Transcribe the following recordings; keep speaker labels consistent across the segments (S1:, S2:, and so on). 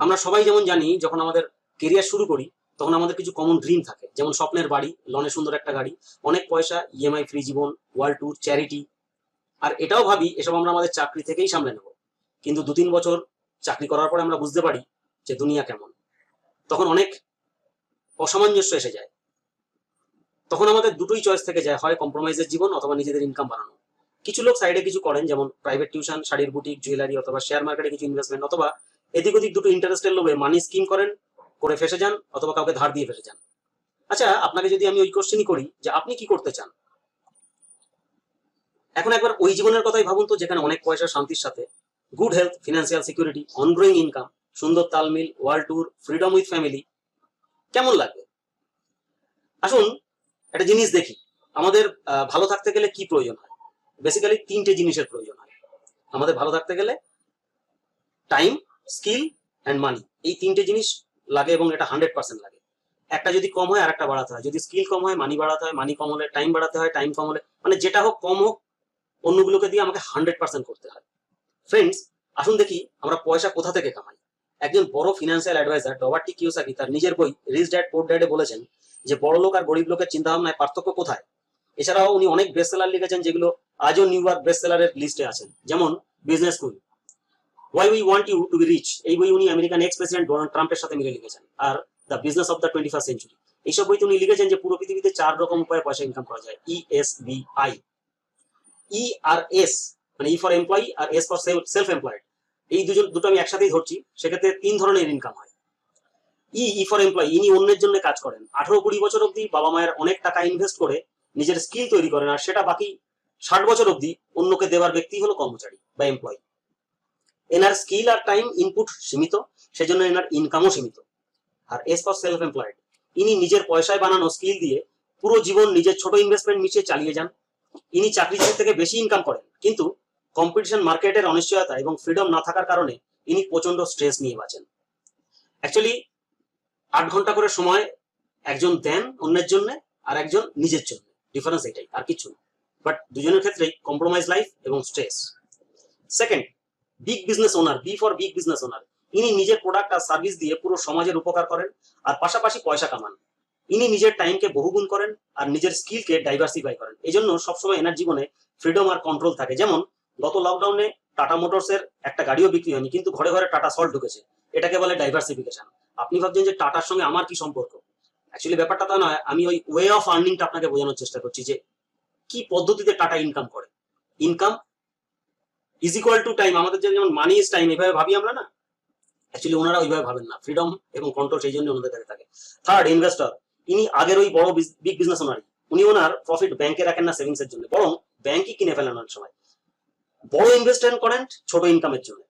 S1: আমরা সবাই যেমন জানি, যখন আমাদের কেরিয়ার শুরু করি তখন আমাদের কিছু কমন ড্রিম থাকে, যেমন স্বপ্নের বাড়ি, লনে সুন্দর একটা গাড়ি, অনেক পয়সা, ইএমআই ফ্রি জীবন, ওয়ার্ল্ড ট্যুর, চ্যারিটি। আর এটাও ভাবি এসব আমরা আমাদের চাকরি থেকেই সামলে নেব। কিন্তু 2-3 বছর চাকরি করার পরে আমরা বুঝতে পারি যে দুনিয়া কেমন। তখন অনেক অসামঞ্জস্য এসে যায়। তখন আমাদের দুটোই চয়েস থেকে যায়, হয় কম্প্রোমাইজের জীবন অথবা নিজেদের ইনকাম বাড়ানো। কিছু লোক সাইডে কিছু করেন, যেমন প্রাইভেট টিউশন, শাড়ির বুটিক, জুয়েলারি অথবা শেয়ার মার্কেটে কিছু ইনভেস্টমেন্ট, অথবা এদিক ওদিক দুটো ইন্টারেস্টের লোভে মানি স্কিম করেন, করে ফেসে যান, অথবা কাউকে ধার দিয়ে ফেসে যান। আচ্ছা, আপনাকে যদি আমি ওই কোশ্চেনই করি যে আপনি কি করতে চান, এখন একবার ওই জীবনের কথাই ভাবুন তো, যেখানে অনেক পয়সা, শান্তির সাথে good health, financial security, ongoing income, সুন্দর তালমিল, world tour, freedom with family. কেমন লাগবে? আসুন একটা জিনিস দেখি, আমাদের ভালো থাকতে গেলে কি প্রয়োজন হয়। বেসিক্যালি 3টে জিনিসের প্রয়োজন হয় আমাদের ভালো থাকতে গেলে। টাইম, স্কিল অ্যান্ড মানি, এই 3টে জিনিস লাগে, এবং এটা 100% লাগে। একটা যদি কম হয় আর একটা বাড়াতে হয়। যদি স্কিল কম হয় মানি বাড়াতে হয়, মানি কম হলে টাইম বাড়াতে হয়, টাইম কম হলে, মানে যেটা হোক কম হোক, অন্যগুলোকে দিয়ে আমাকে 100% করতে হয়। ফ্রেন্ডস, আসুন দেখি আমরা পয়সা কোথা থেকে কামাই। একজন বড় financial advisor Robert T Kiyosaki তার নিজের বই রিচ ড্যাড পুয়ার ড্যাডে বলেছেন যে বড় লোক আর গরিব লোকের চিন্তা ভাবনায় পার্থক্য কোথায়। এছাড়াও উনি অনেক বেস্ট সেলার লিখেছেন, যেগুলো আজও নিউ ইয়র্ক বেস্ট সেলারের লিস্টে আছেন, যেমন business school, why we want you to be rich, এই বই উনি আমেরিকান এক্স প্রেসিডেন্ট ডোনাল্ড ট্রাম্পের সাথে মিলে লিখেছেন। Are the business of the 21st century, এইসব বইতে উনি লিখেছেন যে পুরো পৃথিবীতে 4 রকম উপায়ে পয়সা ইনকাম করা যায়। ESBI, ই আর এস মানে ই ফর এমপ্লয়ি, আর এস ফর সেলফ এমপ্লয়েড। এই দুটো আমি একসাথেই ধরছি, সেক্ষেত্রে 3 ধরনের ইনকাম হয়। ই ফর এমপ্লয়ি, ইনি অন্যের জন্য কাজ করেন, 18-20 বছর অব্দি বাবা মায়ের অনেক টাকা ইনভেস্ট করে নিজের স্কিল তৈরি করেন, আর সেটা বাকি 60 বছর অব্দি অন্যকে দেওয়ার ব্যক্তি হলো কর্মচারী বা এমপ্লয়ি। এনার স্কিল আর টাইম ইনপুট সীমিত, সেজন্য এনার ইনকামও সীমিত। আর এস ফর সেলফ এমপ্লয়েড, ইনি নিজের পয়সায় বানানো স্কিল দিয়ে পুরো জীবন নিজের ছোট ইনভেস্টমেন্ট মিশিয়ে চালিয়ে যান। ইনি চাকরিজীবীর থেকে বেশি ইনকাম করেন, কিন্তু কম্পিটিশন, মার্কেটের অনিশ্চয়তা এবং ফ্রিডম না থাকার কারণে ইনি প্রচন্ড স্ট্রেস নিয়ে বাঁচেন। অ্যাকচুয়ালি 8 ঘন্টা করে সময় একজন দেন অন্যের জন্য, আর একজন নিজের জন্য, ডিফারেন্স এটাই, আর কিছু না। বাট দুজনের ক্ষেত্রেই কম্প্রোমাইজ লাইফ এবং stress. Second, big business owner, B for big business owner, ইনি নিজের প্রোডাক্ট আর সার্ভিস দিয়ে পুরো সমাজের উপকার করেন আর পাশাপাশি পয়সা কামান। ইনি নিজের টাইমকে বহুগুণ করেন আর নিজের স্কিলকে ডাইভার্সিফাই করেন। এই জন্য সবসময় এনার জীবনে ফ্রিডম আর কন্ট্রোল থাকে। যেমন গত লকডাউনে টাটা মোটরস এর একটা গাড়িও বিক্রি হয়নি, কিন্তু ঘরে ঘরে টাটা সল্ট ঢুকেছে। এটাকে বলে ডাইভার্সিফিকেশন। আপনি ভাবছেন যে টাটার সঙ্গে আমার কি সম্পর্ক? অ্যাকচুয়ালি ব্যাপারটা তা নয়, আমি ওই ওয়ে অফ আর্নিংটা আপনাকে বোঝানোর চেষ্টা করছি, যে কি পদ্ধতিতে টাটা ইনকাম করে। Income is equal to time. আমাদের যেমন মানি ইজ টাইম, এভাবে ভাবি আমরা না, অ্যাকচুয়ালি ওনারা ওইভাবে ভাবেন না। ফ্রিডম এবং কন্ট্রোল সেই জন্য ওনাদের কাছে থাকে। থার্ড, ইনভেস্টর, ইনি আগের ওই বড় বিগ বিজনেস ওনারই। উনি ওনার প্রফিট ব্যাংকে রাখেন না সেভিংস এর জন্য, বরং ব্যাংকই কিনে ফেলেন অনেক সময়। বড় ইনভেস্টমেন্ট করেন ছোট ইনকামের জন্য।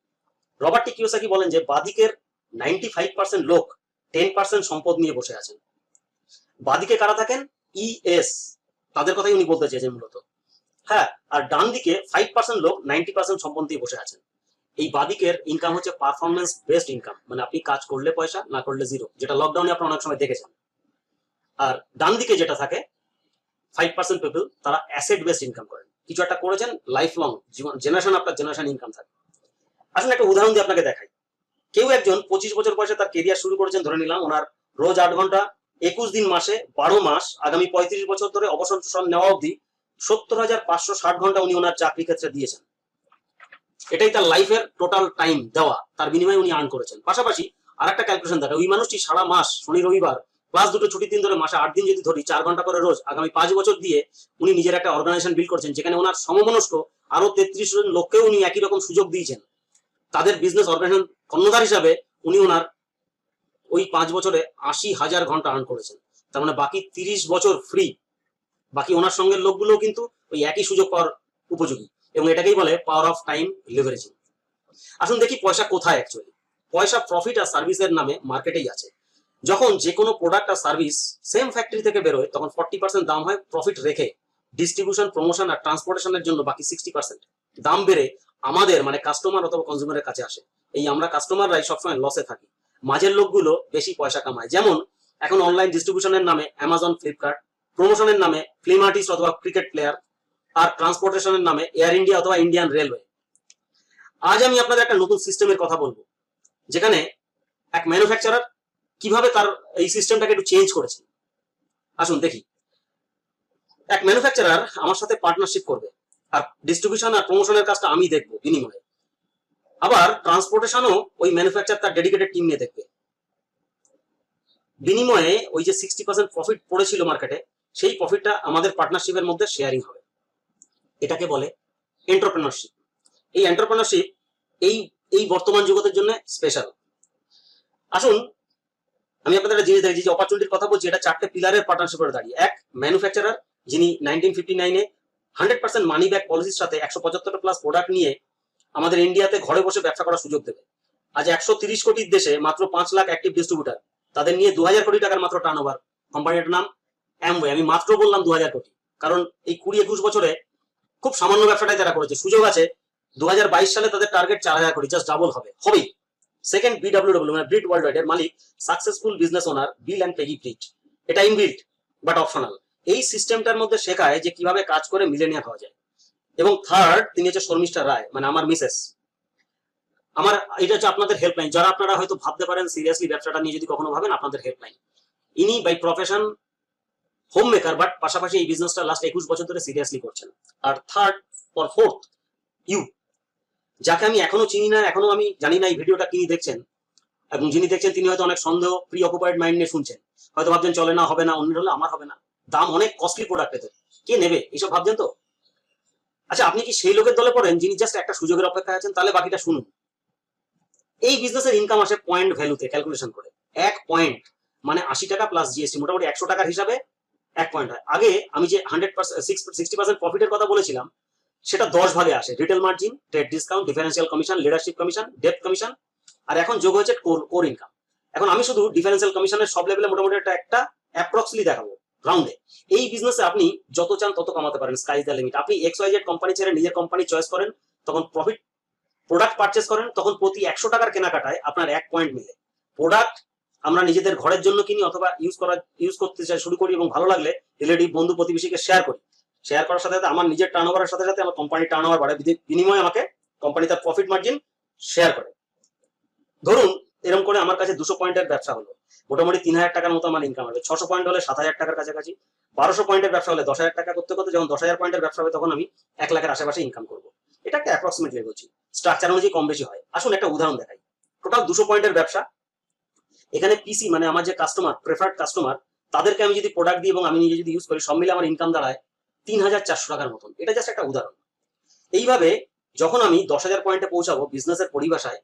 S1: রবার্ট টি কিওসাকি বলেন যে বাদিকের 95% লোক 10% সম্পদ নিয়ে বসে আছেন। বাদিকে কারা থাকেন? ইএস, তাদের কথাই উনি বলতে চেয়েছেন মূলত। হ্যাঁ, আর ডান দিকে 5% লোক 90% সম্পদ দিয়ে বসে আছেন। এই বাদিকের ইনকাম হচ্ছে পারফরমেন্স বেসড ইনকাম, মানে আপনি কাজ করলে পয়সা, না করলে জিরো, যেটা লকডাউনে আপনারা অনেক সময় দেখেছেন। আর ডান দিকে যেটা থাকে 5% পিপল, তারা অ্যাসেট বেসড ইনকাম করেন। কিছু একটা করেছেন, লাইফ লং, জীবন, জেনারেশন আপনার জেনারেশন ইনকাম থাকে। আসলে একটা উদাহরণ দিয়ে আপনাকে দেখাই। কেউ একজন 25 বছর বয়সে তার কেরিয়ার শুরু করেছেন, ধরে নিলাম ওনার রোজ 8 ঘন্টা, 21 দিন মাসে 12 মাস, আগামী 35 বছর ধরে অবসর নেওয়া অবধি 70,560 ঘন্টা উনি ওনার চাকরি ক্ষেত্রে দিয়েছেন। এটাই তার লাইফের টোটাল টাইম দেওয়া, তার বিনিময়ে উনি আর্ন করেছেন। পাশাপাশি আর একটা ক্যালকুলেশন থাকে, ওই মানুষটি সারা মাস, শনি রবিবার প্লাস দুটো ছুটির দিন ধরে মাসে 8 দিন যদি ধরি, 4 ঘন্টা করে রোজ, আগামী 5 বছর দিয়ে উনি নিজের একটা অর্গানাইজেশন বিল্ড করছেন, যেখানে ওনার সমমনস্ক আরো 33 জন লোককেও উনি একই রকম সুযোগ দিয়েছেন। তাদের বিজনেস অর্গানাইজেশন কর্ণধার হিসাবে উনি ওনার ওই 5 বছরে 80,000 ঘন্টা আর্ন করেছেন। তার মানে বাকি 30 বছর ফ্রি। বাকি ওনার সঙ্গে লোকগুলো কিন্তু ওই একই সুযোগ পাওয়ার উপযোগী, এবং এটাকেই বলে পাওয়ার অফ টাইম লিভারেজিং। আসুন দেখি পয়সা কোথায় অ্যাকচুয়ালি। পয়সা প্রফিট আর সার্ভিসের নামে মার্কেটেই আছে। যখন যে কোনো প্রোডাক্ট আর সার্ভিস সেম ফ্যাক্টরি থেকে বেরোয়, তখন 40% দাম হয় প্রফিট রেখে, ডিস্ট্রিবিউশন, প্রমোশন আর ট্রান্সপোর্টেশনের জন্য বাকি 60% দাম বেড়ে আমাদের মানে কাস্টমার অথবা কনজিউমারের কাছে আসে। এই আমরা কাস্টমাররাই সবসময় লসে থাকি, মাঝের লোকগুলো বেশি পয়সা কামায়। যেমন এখন অনলাইন ডিস্ট্রিবিউশনের নামে অ্যামাজন, ফ্লিপকার্ট, প্রমোশনের নামে ফিল্ম আর্টিস্ট অথবা ক্রিকেট প্লেয়ার, আর ট্রান্সপোর্টেশনের নামে এয়ার ইন্ডিয়া অথবা ইন্ডিয়ান রেলওয়ে। আজ আমি আপনাদের একটা নতুন সিস্টেমের কথা বলবো, যেখানে ম্যানুফ্যাকচারার কিভাবে তার এই সিস্টেমটাকে একটু চেঞ্জ করেছে। আসুন দেখি। এক ম্যানুফ্যাকচারার আমার সাথে পার্টনারশিপ করবে, আর ডিস্ট্রিবিউশন আর প্রমোশনের কাজটা আমি দেখবো বিনিময়ে। আবার ট্রান্সপোর্টেশনও ওই ম্যানুফ্যাকচার তার ডেডিকেটেড টিম নিয়ে দেখবে। বিনিময়ে ওই যে 60% প্রফিট পড়েছিল মার্কেটে, সেই প্রফিটটা আমাদের পার্টনারশিপের মধ্যে শেয়ারিং হবে। এটাকে বলে এন্টারপ্রেনারশিপ। এই এন্টারপ্রেনারশিপ এই এই বর্তমান জগতের জন্য স্পেশাল। আসুন আমি আপনাদের একটা জিনিস দেখি, যে অপরচুনিটির কথা বলছি, এটা 4টে পিলারের পার্টনারশিপের দাঁড়িয়ে। এক, ম্যানুফ্যাকচারার যিনি 1959-এ 100% মানি ব্যাক পলিসির সাথে 175টা প্লাস প্রোডাক্ট নিয়ে আমাদের ইন্ডিয়াতে ঘরে বসে ব্যবসা করার সুযোগ দেবে। আজ 130 কোটির দেশে মাত্র 5 লাখ অ্যাক্টিভ ডিস্ট্রিবিউটার, তাদের নিয়ে 2000 কোটি টাকার মাত্র টার্ন ওভার। কোম্পানিটার নাম অ্যামওয়ে। আমি মাত্র বললাম 2000 কোটি, কারণ এই 20-21 বছরে খুব সামান্য ব্যবসাটাই তারা করেছে। সুযোগ আছে 2022 সালে তাদের টার্গেট 4000 কোটি, জাস্ট ডাবল হবে, হবেই। সেকেন্ড, বিডব্লিউডব্লিউ মানে ব্রিট ওয়ার্ল্ড ওয়াইড এর মালিক successful business owner Bill and Peggy Britt. এটা ইনবিল্ট বাট অপশনাল। এই সিস্টেমটার মধ্যে শেখায় যে কিভাবে কাজ করে মিলেনিয়ার হওয়া যায়। এবং থার্ড, তিনি হচ্ছে শর্মিষ্ঠা রায়, মানে আমার মিসেস। আমার এটা হচ্ছে আপনাদের হেল্পলাইন, যারা আপনারা হয়তো ভাবতে পারেন সিরিয়াসলি ব্যবসাটা নিয়ে যদি কখনো ভাবেন, আপনাদের হেল্পলাইন। ইনি by profession home maker, but পাশাপাশি এই বিজনেসটা লাস্ট 21 বছর ধরে সিরিয়াসলি করছেন। আর থার্ড অর ফোর্থ, ইউ, যাকে আমি এখনো চিনি না, এখনো আমি জানি না এই ভিডিওটা তিনি দেখছেন, এবং যিনি দেখছেন তিনি হয়তো অনেক সন্দেহ, প্রি অকুপাইড মাইন্ড নিয়ে শুনছেন। হয়তো ভাবছেন চলে না, হবে না, অন্যের হলে আমার হবে না, দাম অনেক কস্টলি প্রোডাক্ট এদের, কে নেবে, এইসব ভাবছেন তো। আচ্ছা, আপনি কি সেই লোকের দলে পড়েন যিনি জাস্ট একটা সুযোগের অপেক্ষায় আছেন? তাহলে বাকিটা শুনুন। এই বিজনেসের ইনকাম আসে পয়েন্ট ভ্যালুতে ক্যালকুলেশন করে। 1 পয়েন্ট মানে 80 টাকা প্লাস জিএসটি, মোটামুটি 100 টাকার হিসাবে 1 পয়েন্ট হয়। আগে আমি যে 60% প্রফিটের কথা বলেছিলাম, সেটা 10 ভাগে আসে। Retail margin, trade discount, differential commission, leadership commission, depth commission, আর এখন যোগ হয়েছে কোর ইনকাম। এখন আমি শুধু ডিফারেন্সিয়াল কমিশনের সব লেভেলে মোটামুটি একটা অ্যাপ্রক্সলি দেখাবো রাউন্ডে। এই বিজনেসে আপনি যত চান তত কামাতে পারেন, স্কাই দ্য লিমিট। আপনি XYZ কোম্পানি ছেড়ে নিজের কোম্পানি চয়েস করেন, তখন প্রফিট প্রোডাক্ট পারচেস করেন, তখন প্রতি 100 টাকার কেনাকাটায় আপনার 1 পয়েন্ট মিলে। প্রোডাক্ট আমরা নিজেদের ঘরের জন্য কিনি অথবা ইউজ করতে চাই শুরু করি, এবং ভালো লাগলে রিলেটিভ, বন্ধু, প্রতিবেশীকে শেয়ার করি। শেয়ার করার সাথে সাথে আমার নিজের টার্নওভারের সাথে সাথে আমার কোম্পানির টার্নওভার বাড়ে, বিনিময়ে আমাকে কোম্পানি তার প্রফিট মার্জিন শেয়ার করে। ধরুন এরকম করে আমার কাছে 200 পয়েন্টের ব্যবসা হলো, মোটামুটি 3000 টাকার মতো আমার ইনকাম হবে। 600 পয়েন্ট হলে 7000 টাকার কাছাকাছি। 1200 পয়েন্টের ব্যবসা হলে 10,000 টাকা করতে করতে যখন 10,000 পয়েন্টের ব্যবসা হবে, তখন আমি 1 লাখের আশেপাশে ইনকাম করবো। এটা একটা অ্যাপ্রক্সিমেটলি বলছি, স্ট্রাকচার অনুযায়ী কম বেশি হয়। আসুন একটা উদাহরণ দেখাই। টোটাল 200 পয়েন্টের ব্যবসা। এখানে পিসি মানে আমার যে কাস্টমার, প্রেফার্ড কাস্টমার, তাদেরকে আমি যদি প্রোডাক্ট দিই এবং আমি নিজে যদি ইউজ করি, সব মিলে আমার ইনকাম দাঁড়ায় 3400 টাকার মতন। এটা জাস্ট একটা উদাহরণ। এইভাবে যখন আমি 10,000 পয়েন্টে পৌঁছাবো, বিজনেসের পরিভাষায়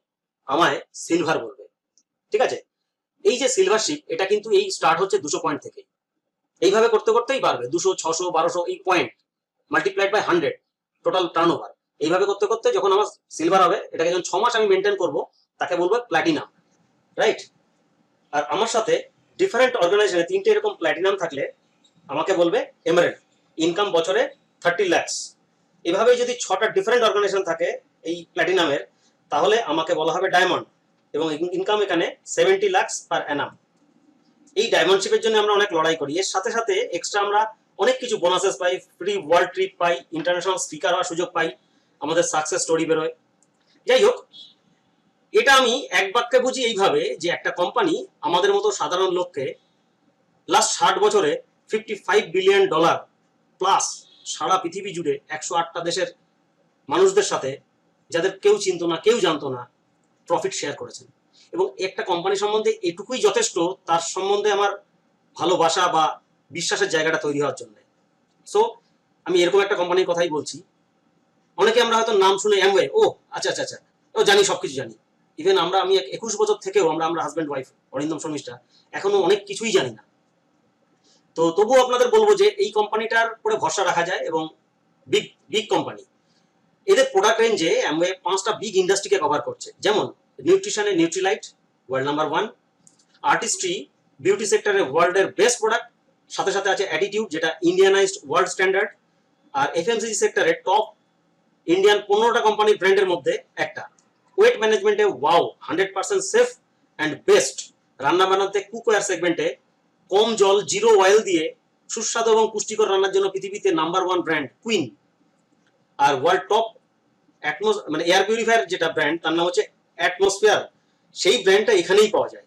S1: আমায় সিলভার বলবে। ঠিক আছে? এই যে সিলভারশিপ, এটা কিন্তু এই স্টার্ট হচ্ছে 200 পয়েন্ট থেকে। এইভাবে করতে করতেই বাড়বে 200, 600, 1200, এই point multiplied by 100 total turnover. এইভাবে করতে করতে যখন আমার সিলভার হবে, এটাকে যখন 6 মাস আমি মেনটেন করবো, তাকে বলবো প্ল্যাটিনাম, রাইট? আর আমার সাথে ডিফারেন্ট অর্গানাইজেশনে 3টে এরকম প্ল্যাটিনাম থাকলে আমাকে বলবে এমারেল্ড। ইনকাম বছরে 30 লাখ। এভাবেই যদি 6টা ডিফারেন্ট অর্গানাইজেশন থাকে এই প্ল্যাটিনামের, তাহলে আমাকে বলা হবে ডায়মন্ড, এবং ইনকাম এখানে 70 লাখ পার অ্যানাম। এই ডায়মন্ডশিপের জন্য আমরা অনেক লড়াই করি। এর সাথে সাথে এক্সট্রা আমরা অনেক কিছু বোনাসেস পাই, ফ্রি ওয়ার্ল্ড ট্রিপ পাই, ইন্টারন্যাশনাল স্পিকার হওয়ার সুযোগ পাই, আমাদের সাকসেস স্টোরি বেরোয়। যাই হোক, এটা আমি এক বাক্যে বুঝি এইভাবে যে একটা কোম্পানি আমাদের মতো সাধারণ লোককে লাস্ট 60 বছরে $55 বিলিয়ন প্লাস সারা পৃথিবী জুড়ে 108টা দেশের মানুষদের সাথে, যাদের কেউ চিনতো না, কেউ জানতো না, প্রফিট শেয়ার করেছেন। এবং একটা কোম্পানি সম্বন্ধে এটুকুই যথেষ্ট তার সম্বন্ধে আমার ভালোবাসা বা বিশ্বাসের জায়গাটা তৈরি হওয়ার জন্য। সো আমি এরকম একটা কোম্পানির কথাই বলছি। অনেকে আমরা হয়তো নাম শুনে অ্যামওয়ে, ও আচ্ছা আচ্ছা আচ্ছা, ও জানি, সবকিছু জানি। ইভেন আমি 21 বছর থেকেও আমরা হাজব্যান্ড ওয়াইফ, অরিন্দম শর্মিষ্ঠা, এখনো অনেক কিছুই জানি না। তো তবুও আপনাদের বলবো যে এই কোম্পানিটার উপরে ভরসা রাখা যায়, এবং বিগ কোম্পানি। এদের প্রোডাক্ট রেঞ্জে অ্যামওয়ে 5টা বিগ ইন্ডাস্ট্রিকে কভার করছে। যেমন নিউট্রিশনে Nutrilite world number 1, Artistry beauty সেক্টরে ওয়ার্ল্ডের বেস্ট প্রোডাক্ট, সাথে সাথে আছে অ্যাটিটিউড, যেটা ইন্ডিয়ানাইজড ওয়ার্ল্ড স্ট্যান্ডার্ড। আর এফএমসিজি সেক্টরে টপ ইন্ডিয়ান 15টা কোম্পানির ব্র্যান্ডের মধ্যে একটা। ওয়েট ম্যানেজমেন্টে ওয়াও, 100% সেফ অ্যান্ড বেস্ট। রান্না বানাতে কুকওয়্যার সেগমেন্টে কম জল, জিরো অয়েল দিয়ে সুস্বাদু এবং পুষ্টিকর রান্নার জন্য পৃথিবীতে নাম্বার 1 ব্র্যান্ড কুইন। আর ওয়ার্ল্ড টপ মানে এয়ার পিউরিফায়ার যেটা ব্র্যান্ড, তার নাম হচ্ছে অ্যাটমসফিয়ার, সেই ব্র্যান্ডটা এখানেই পাওয়া যায়।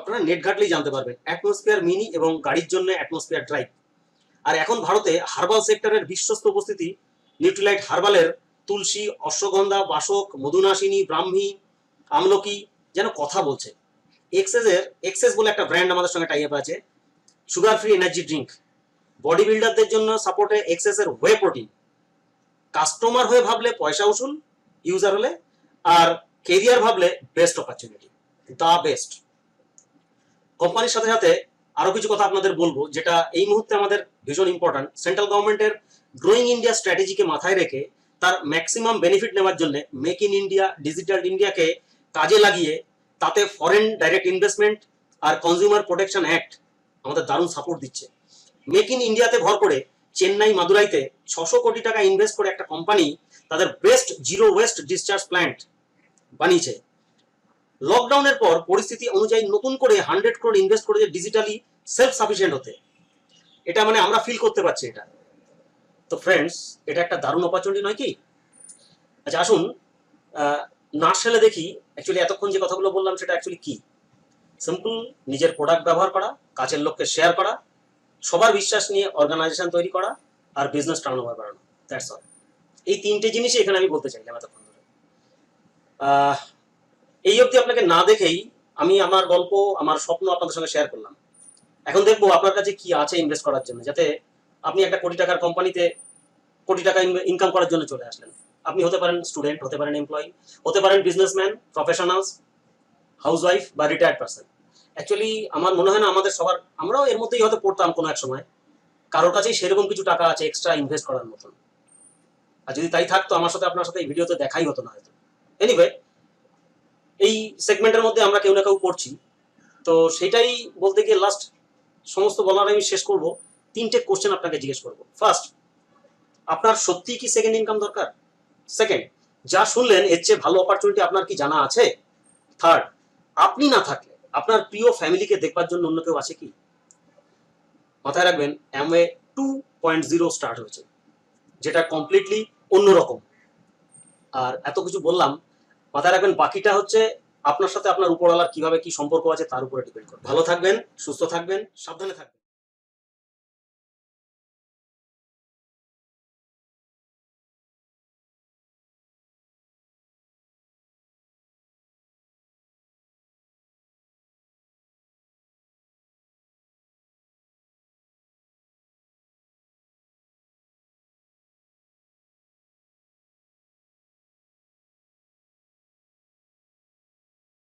S1: আপনারা নেট ঘাটলেই জানতে পারবেন, অ্যাটমসফিয়ার মিনি এবং গাড়ির জন্য অ্যাটমসফিয়ার ড্রাইভ। আর এখন ভারতে হার্বাল সেক্টরের বিশ্বস্ত উপস্থিতি নিউট্রিলাইট হার্বালের তুলসী, অশ্বগন্ধা, বাসক, মধুনাশিনী, ব্রাহ্মী, আমলকি যেন কথা বলছে। এক্সেস বলে একটা ব্র্যান্ড আমাদের সঙ্গে টাই আপ আছে, sugar free energy drink. Body বিল্ডারদের জন্য সাপোর্টে এক্সেসের ওয়ে প্রোটিন। কাস্টমার হয়ে ভাবলে পয়সা উসুল, ইউজার হলে, আর কেরিয়ার ভাবলে বেস্ট অপরচুনিটি, দা বেস্ট। কোম্পানির সাথে সাথে আরো কিছু কথা আপনাদের বলবো, যেটা এই মুহূর্তে আমাদের ভীষণ ইম্পর্টেন্ট। সেন্ট্রাল গভর্নমেন্টের গ্রোয়িং ইন্ডিয়া স্ট্র্যাটেজিকে মাথায় রেখে তার ম্যাক্সিমাম বেনিফিট নেওয়ার জন্য মেক ইন ইন্ডিয়া, ডিজিটাল ইন্ডিয়াকে কাজে লাগিয়ে তাতে ফরেন ডাইরেক্ট ইনভেস্টমেন্ট আর কনজিউমার প্রোটেকশন অ্যাক্ট আমাদের দারুণ সাপোর্ট দিচ্ছে। মেক ইন ইন্ডিয়াতে ভর করে চেন্নাই, মাদুরাইতে 600 কোটি টাকা ইনভেস্ট করে একটা কোম্পানি তাদের best zero West discharge plant বানিয়েছে। লকডাউনের পর পরিস্থিতি অনুযায়ী নতুন করে 100 crore ইনভেস্ট করেছে ডিজিটালি সেলফ সাফিসিয়েন্ট হতে। এটা মানে আমরা ফিল করতে পারছি এটা। তো ফ্রেন্ডস, এটা একটা দারুণ অপরচুনিটি নয় কি? আচ্ছা আসুন নার্সেলে দেখি অ্যাকচুয়ালি এতক্ষণ যে কথাগুলো বললাম সেটা অ্যাকচুয়ালি কি। সিম্পল, নিজের প্রোডাক্ট ব্যবহার করা, কাছের লোককে শেয়ার করা, সবার বিশ্বাস নিয়ে অর্গানাইজেশন তৈরি করা, আর বিজনেস টার্নওভার বাড়ানো। That's all. এই তিনটে জিনিসই এখানে আমি বলতে চাইলাম এতক্ষণ ধরে। এই অবধি আপনাকে না দেখেই আমি আমার গল্প, আমার স্বপ্ন আপনাদের সঙ্গে শেয়ার করলাম। এখন দেখবো আপনার কাছে কি আছে ইনভেস্ট করার জন্য, যাতে আপনি একটা কোটি টাকার কোম্পানিতে কোটি টাকা ইনকাম করার জন্য চলে আসলেন। আপনি হতে পারেন স্টুডেন্ট, হতে পারেন এমপ্লয়ি, হতে পারেন বিজনেসম্যান, প্রফেশনালস, হাউসওয়াইফ বা রিটায়ার্ড পার্সন। অ্যাকচুয়ালি আমার মনে হয় না আমাদের সবার, আমরাও এর মধ্যেই হয়তো পড়তাম কোনো এক সময়, কারোর কাছেই সেরকম কিছু টাকা আছে এক্সট্রা ইনভেস্ট করার মতন। আর যদি তাই থাকতো আমার সাথে আপনার সাথে এই ভিডিওতে দেখাই হতো না হয়তো। এনিওয়ে, এই সেগমেন্টের মধ্যে আমরা কেউ না কেউ পড়ছি, তো সেটাই বলতে গিয়ে লাস্ট সমস্ত বলার আমি শেষ করব। 3টে কোশ্চেন আপনাকে জিজ্ঞেস করবো। ফার্স্ট, আপনার সত্যি কি সেকেন্ড ইনকাম দরকার? সেকেন্ড, যা শুনলেন এর চেয়ে ভালো অপরচুনিটি আপনার কি জানা আছে? থার্ড, আপনি না থাকলে আপনার প্রিয় ফ্যামিলিকে দেখবার জন্য অন্য কেউ আছে কি? মাথায় রাখবেন, অ্যামওয়ে 2.0 স্টার্ট হয়েছে, যেটা কমপ্লিটলি অন্যরকম। আর এত কিছু বললাম, মাথায় রাখবেন বাকিটা হচ্ছে আপনার সাথে আপনার উপরওয়ালার কিভাবে কি সম্পর্ক আছে তার উপরে ডিপেন্ড করে। ভালো থাকবেন, সুস্থ থাকবেন, সাবধানে থাকবেন।